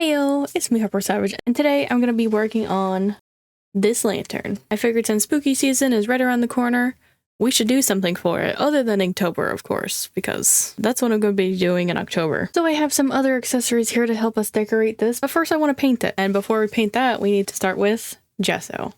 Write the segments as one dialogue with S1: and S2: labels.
S1: Heyo, it's me, Harper Savage, and today I'm going to be working on this lantern. I figured since spooky season is right around the corner, we should do something for it, other than Inktober, of course, because that's what I'm going to be doing in October. So I have some other accessories here to help us decorate this, but first I want to paint it. And before we paint that, we need to start with gesso.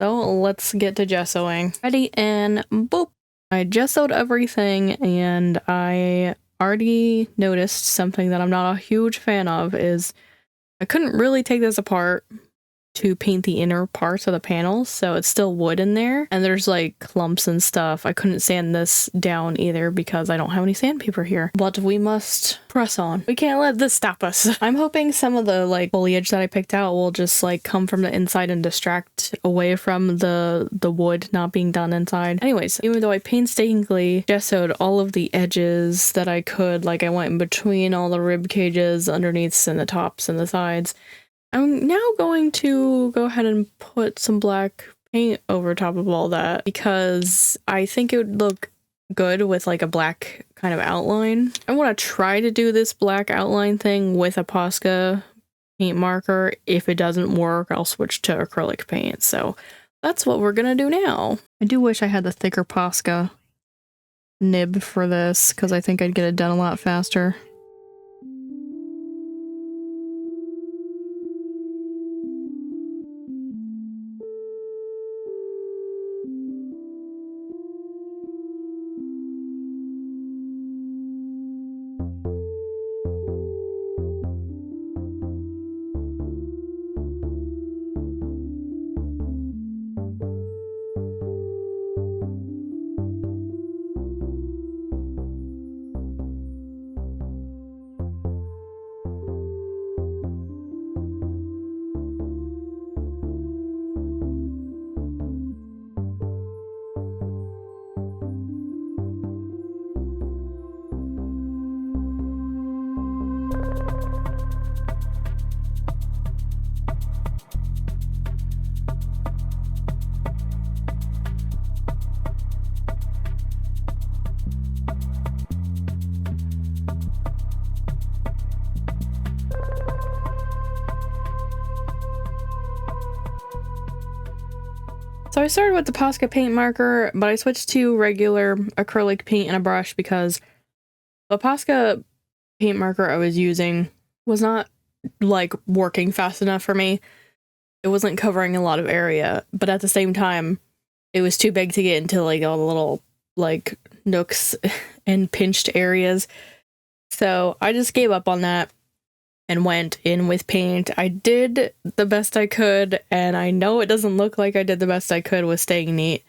S1: So let's get to gessoing. Ready, and boop! I gessoed everything, and I already noticed something that I'm not a huge fan of is I couldn't really take this apart to paint the inner parts of the panels, so it's still wood in there, and there's like clumps and stuff. I couldn't sand this down either because I don't have any sandpaper here, but we must press on. We can't let this stop us. I'm hoping some of the like foliage that I picked out will just like come from the inside and distract away from the wood not being done inside. Anyways, even though I painstakingly gessoed all of the edges that I could, like I went in between all the rib cages, underneaths and the tops and the sides, I'm now going to go ahead and put some black paint over top of all that because I think it would look good with like a black kind of outline. I want to try to do this black outline thing with a Posca paint marker. If it doesn't work, I'll switch to acrylic paint. So that's what we're gonna do now. I do wish I had the thicker Posca nib for this because I think I'd get it done a lot faster. So I started with the Posca paint marker, but I switched to regular acrylic paint and a brush because the Posca paint marker I was using was not like working fast enough for me. It wasn't covering a lot of area, but at the same time, it was too big to get into like all the little like nooks and pinched areas. So I just gave up on that and went in with paint. I did the best I could, and I know it doesn't look like I did the best I could with staying neat,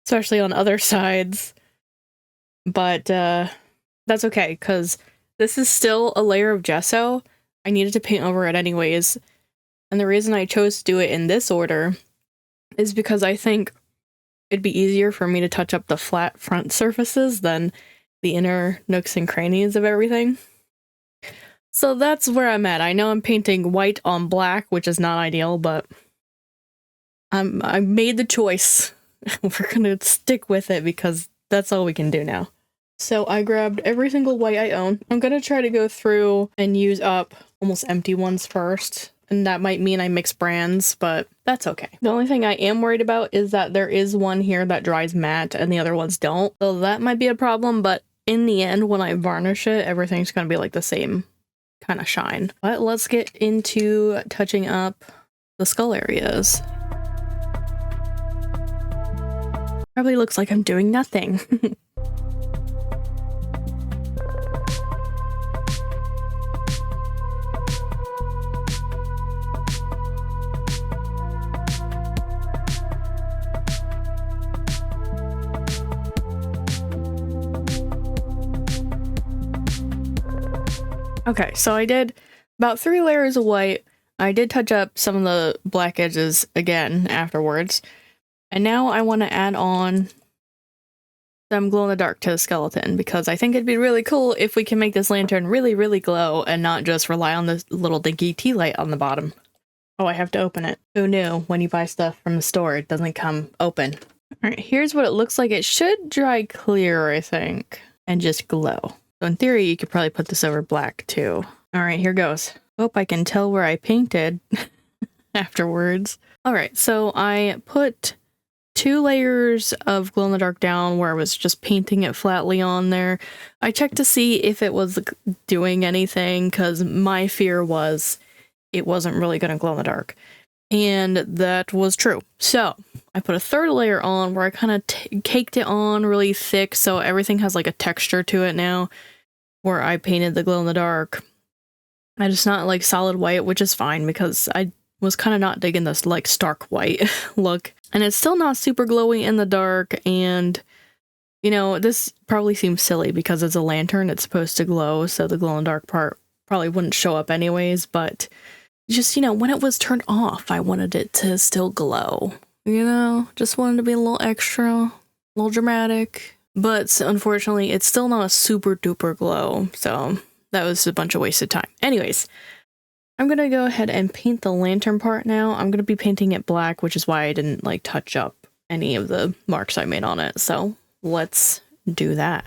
S1: especially on other sides. But that's okay, because this is still a layer of gesso. I needed to paint over it anyways. And the reason I chose to do it in this order is because I think it'd be easier for me to touch up the flat front surfaces than the inner nooks and crannies of everything. So that's where I'm at. I know I'm painting white on black, which is not ideal, but I made the choice. We're gonna stick with it because that's all we can do now. So I grabbed every single white I own. I'm gonna try to go through and use up almost empty ones first, and that might mean I mix brands, but that's okay. The only thing I am worried about is that there is one here that dries matte and the other ones don't, so that might be a problem, but in the end, when I varnish it, everything's gonna be like the same kind of shine. But let's get into touching up the skull areas. Probably looks like I'm doing nothing. Okay, so I did about 3 layers of white. I did touch up some of the black edges again afterwards. And now I want to add on some glow-in-the-dark to the skeleton because I think it'd be really cool if we can make this lantern really, really glow and not just rely on this little dinky tea light on the bottom. Oh, I have to open it. Who knew? When you buy stuff from the store, it doesn't come open. Alright, here's what it looks like. It should dry clear, I think, and just glow. So in theory, you could probably put this over black too. Alright, here goes. Hope I can tell where I painted afterwards. Alright, so I put 2 layers of glow-in-the-dark down where I was just painting it flatly on there. I checked to see if it was doing anything, because my fear was it wasn't really going to glow in the dark. And that was true. So I put a 3rd layer on where I kind of caked it on really thick, so everything has like a texture to it now, where I painted the glow in the dark. And it's not like solid white, which is fine because I was kind of not digging this like stark white look. And it's still not super glowy in the dark, and you know, this probably seems silly because it's a lantern, it's supposed to glow, so the glow in the dark part probably wouldn't show up anyways, but just, you know, when it was turned off, I wanted it to still glow. You know, just wanted to be a little extra, a little dramatic. But unfortunately, it's still not a super duper glow, so that was a bunch of wasted time. Anyways, I'm gonna go ahead and paint the lantern part now. I'm gonna be painting it black, which is why I didn't like touch up any of the marks I made on it. So let's do that.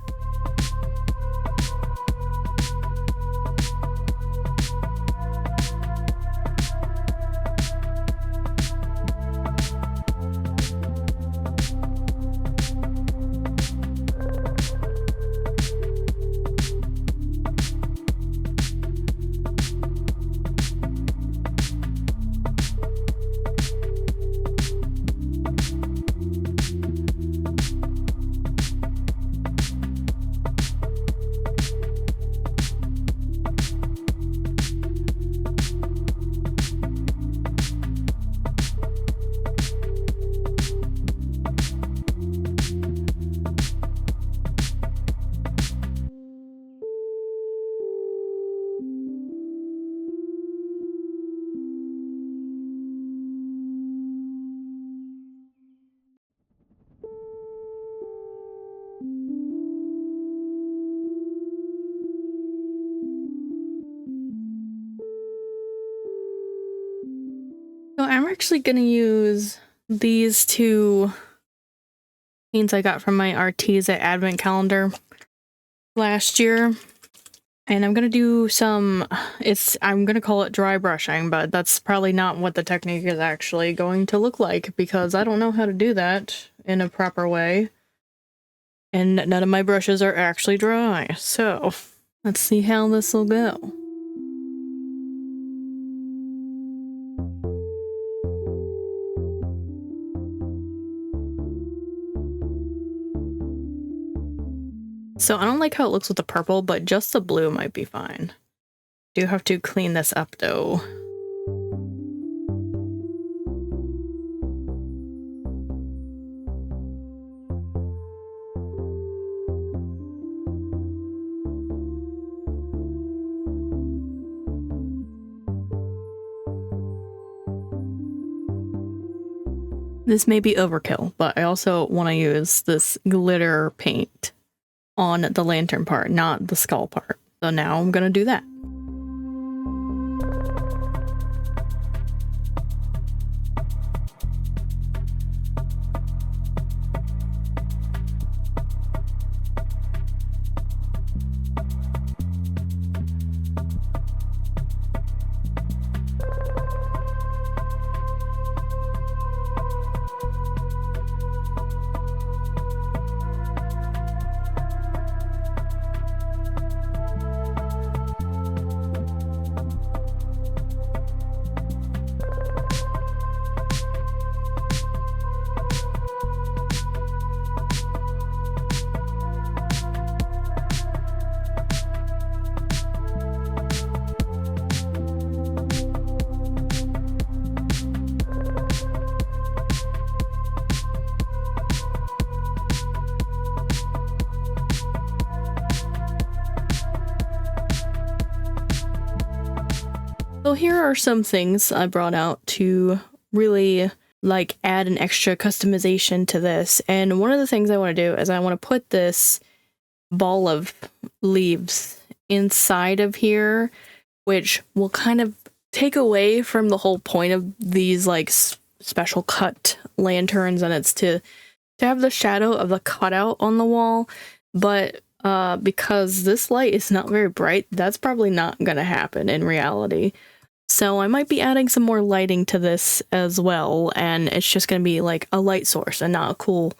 S1: So I'm actually going to use these 2 paints I got from my Arteza advent calendar last year. And I'm going to do some, I'm going to call it dry brushing, but that's probably not what the technique is actually going to look like, because I don't know how to do that in a proper way. And none of my brushes are actually dry. So let's see how this will go. So I don't like how it looks with the purple, but just the blue might be fine. Do have to clean this up though. This may be overkill, but I also want to use this glitter paint on the lantern part, not the skull part. So now I'm gonna do that. So here are some things I brought out to really like add an extra customization to this. And one of the things I want to do is I want to put this ball of leaves inside of here, which will kind of take away from the whole point of these like special cut lanterns, and it's to have the shadow of the cutout on the wall. But because this light is not very bright, that's probably not gonna happen in reality. So I might be adding some more lighting to this as well, and it's just gonna be like a light source and not a cool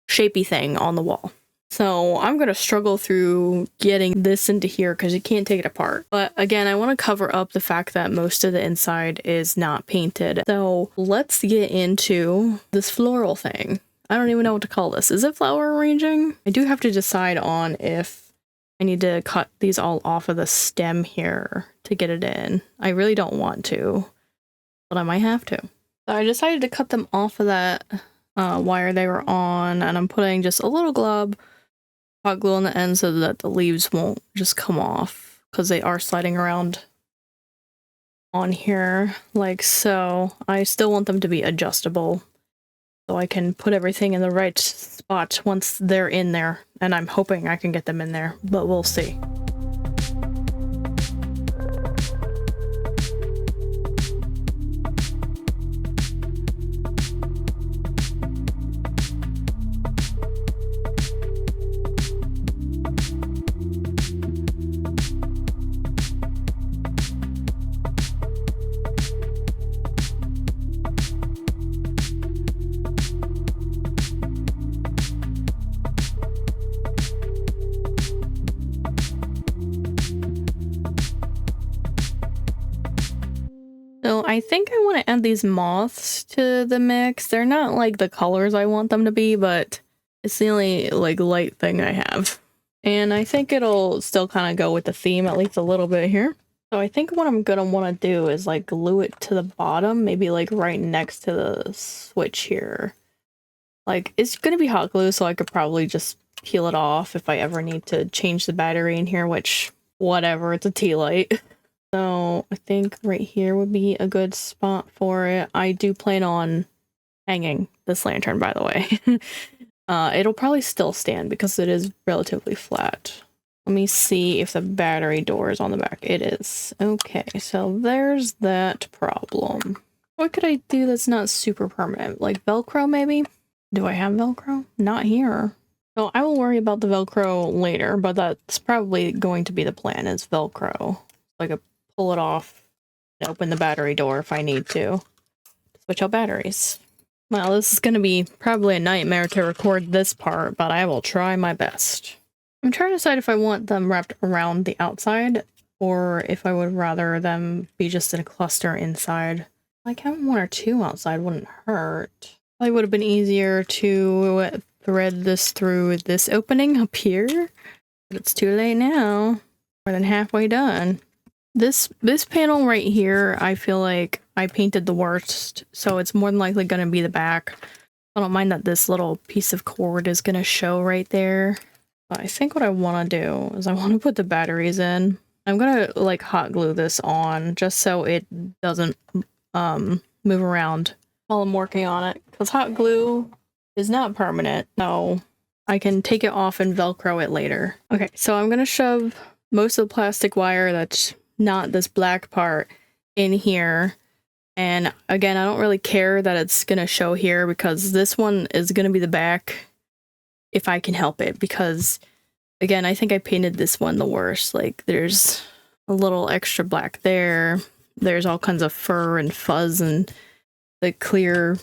S1: shapey thing on the wall. So I'm gonna struggle through getting this into here because you can't take it apart. But again, I want to cover up the fact that most of the inside is not painted. So let's get into this floral thing. I don't even know what to call this. Is it flower arranging? I do have to decide on if I need to cut these all off of the stem here to get it in. I really don't want to, but I might have to. So I decided to cut them off of that wire they were on, and I'm putting just a little glob hot glue on the end so that the leaves won't just come off because they are sliding around on here like so. I still want them to be adjustable so I can put everything in the right spot once they're in there, and I'm hoping I can get them in there, but we'll see. So I think I want to add these moths to the mix. They're not like the colors I want them to be, but it's the only like light thing I have. And I think it'll still kind of go with the theme at least a little bit here. So I think what I'm gonna want to do is like glue it to the bottom, maybe like right next to the switch here. Like it's gonna be hot glue, so I could probably just peel it off if I ever need to change the battery in here, which whatever, it's a tea light. So I think right here would be a good spot for it. I do plan on hanging this lantern, by the way. It'll probably still stand because it is relatively flat. Let me see if the battery door is on the back. It is. Okay, so there's that problem. What could I do that's not super permanent? Like Velcro, maybe? Do I have Velcro? Not here. So I will worry about the Velcro later, but that's probably going to be the plan, is Velcro. Like a pull it off and open the battery door if I need to. Switch out batteries. Well, this is going to be probably a nightmare to record this part, but I will try my best. I'm trying to decide if I want them wrapped around the outside or if I would rather them be just in a cluster inside. Like having one or two outside wouldn't hurt. Probably would have been easier to thread this through this opening up here, but it's too late now. More than halfway done. This panel right here, I feel like I painted the worst, so it's more than likely going to be the back. I don't mind that this little piece of cord is going to show right there. But I think what I want to do is I want to put the batteries in. I'm going to like hot glue this on just so it doesn't move around while I'm working on it. Because hot glue is not permanent, so I can take it off and Velcro it later. Okay, so I'm going to shove most of the plastic wire that's not this black part in here, and again, I don't really care that it's gonna show here because this one is gonna be the back if I can help it, because again, I think I painted this one the worst. Like there's a little extra black there's all kinds of fur and fuzz and the clear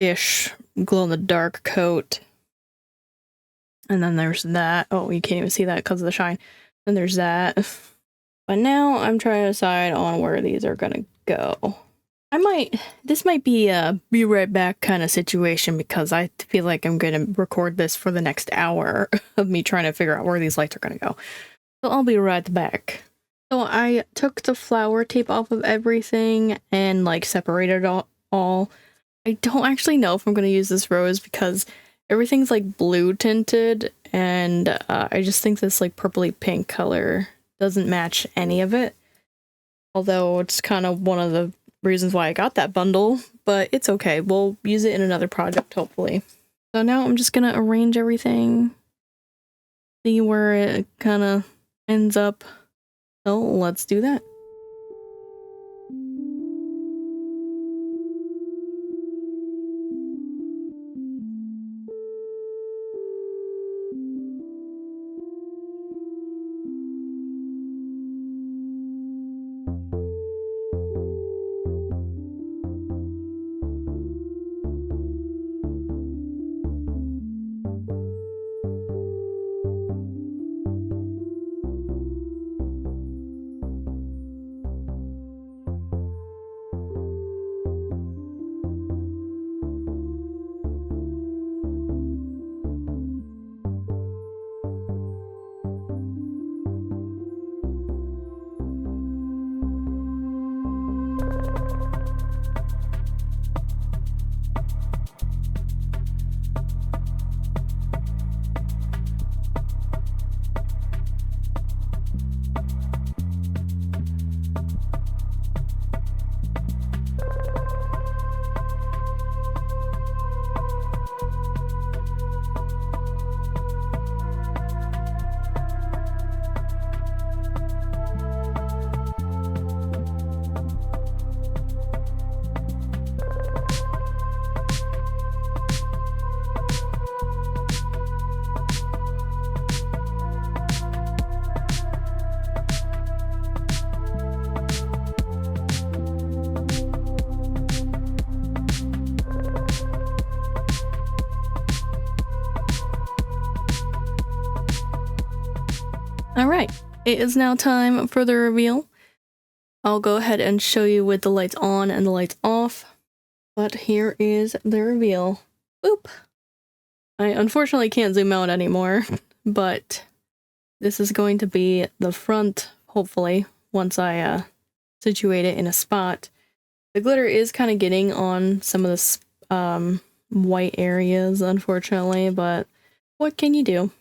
S1: ish glow in the dark coat, and then there's that. Oh, you can't even see that because of the shine. Then there's that. But now I'm trying to decide on where these are gonna go. This might be a be right back kind of situation because I feel like I'm gonna record this for the next hour of me trying to figure out where these lights are gonna go. So I'll be right back. So I took the flower tape off of everything and like separated it all. I don't actually know if I'm gonna use this rose because everything's like blue tinted, and I just think this like purpley pink color doesn't match any of it, although it's kind of one of the reasons why I got that bundle, but it's okay. We'll use it in another project, hopefully. So now I'm just gonna arrange everything, see where it kind of ends up. So let's do that. Alright, it is now time for the reveal. I'll go ahead and show you with the lights on and the lights off. But here is the reveal. Boop! I unfortunately can't zoom out anymore, but this is going to be the front, hopefully, once I situate it in a spot. The glitter is kind of getting on some of the white areas, unfortunately, but what can you do?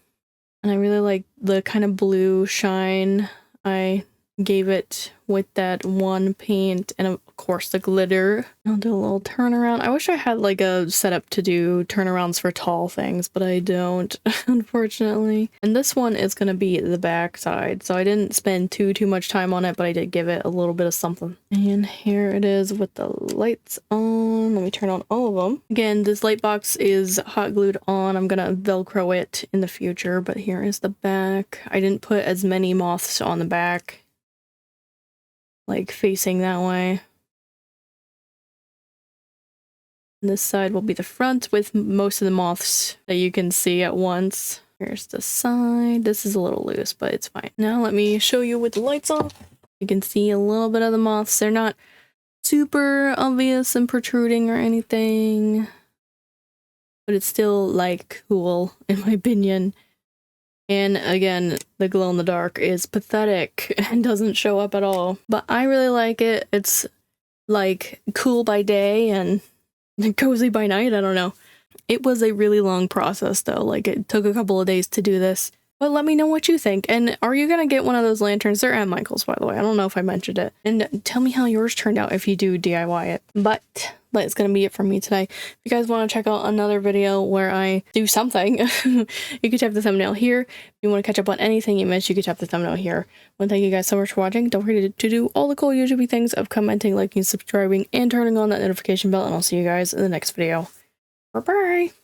S1: And I really like the kind of blue shine I gave it with that one paint, and of course the glitter. I'll do a little turnaround. I wish I had like a setup to do turnarounds for tall things, but I don't, unfortunately. And this one is going to be the back side, so I didn't spend too much time on it, but I did give it a little bit of something. And here it is with the lights on. Let me turn on all of them. Again, this light box is hot glued on. I'm gonna Velcro it in the future, but here is the back. I didn't put as many moths on the back, like facing that way. And this side will be the front with most of the moths that you can see at once. Here's the side. This is a little loose, but it's fine. Now let me show you with the lights off. You can see a little bit of the moths. They're not super obvious and protruding or anything, but it's still like cool in my opinion. And again, the glow in the dark is pathetic and doesn't show up at all. But I really like it. It's like cool by day and cozy by night. I don't know. It was a really long process though. Like it took a couple of days to do this. But let me know what you think. And are you gonna get one of those lanterns? They're at Michael's, by the way. I don't know if I mentioned it. And tell me how yours turned out if you do DIY it. But that's gonna be it from me today. If you guys want to check out another video where I do something, you can tap the thumbnail here. If you want to catch up on anything you missed, you can tap the thumbnail here. Well, thank you guys so much for watching. Don't forget to do all the cool YouTube things of commenting, liking, subscribing, and turning on that notification bell. And I'll see you guys in the next video. Bye-bye!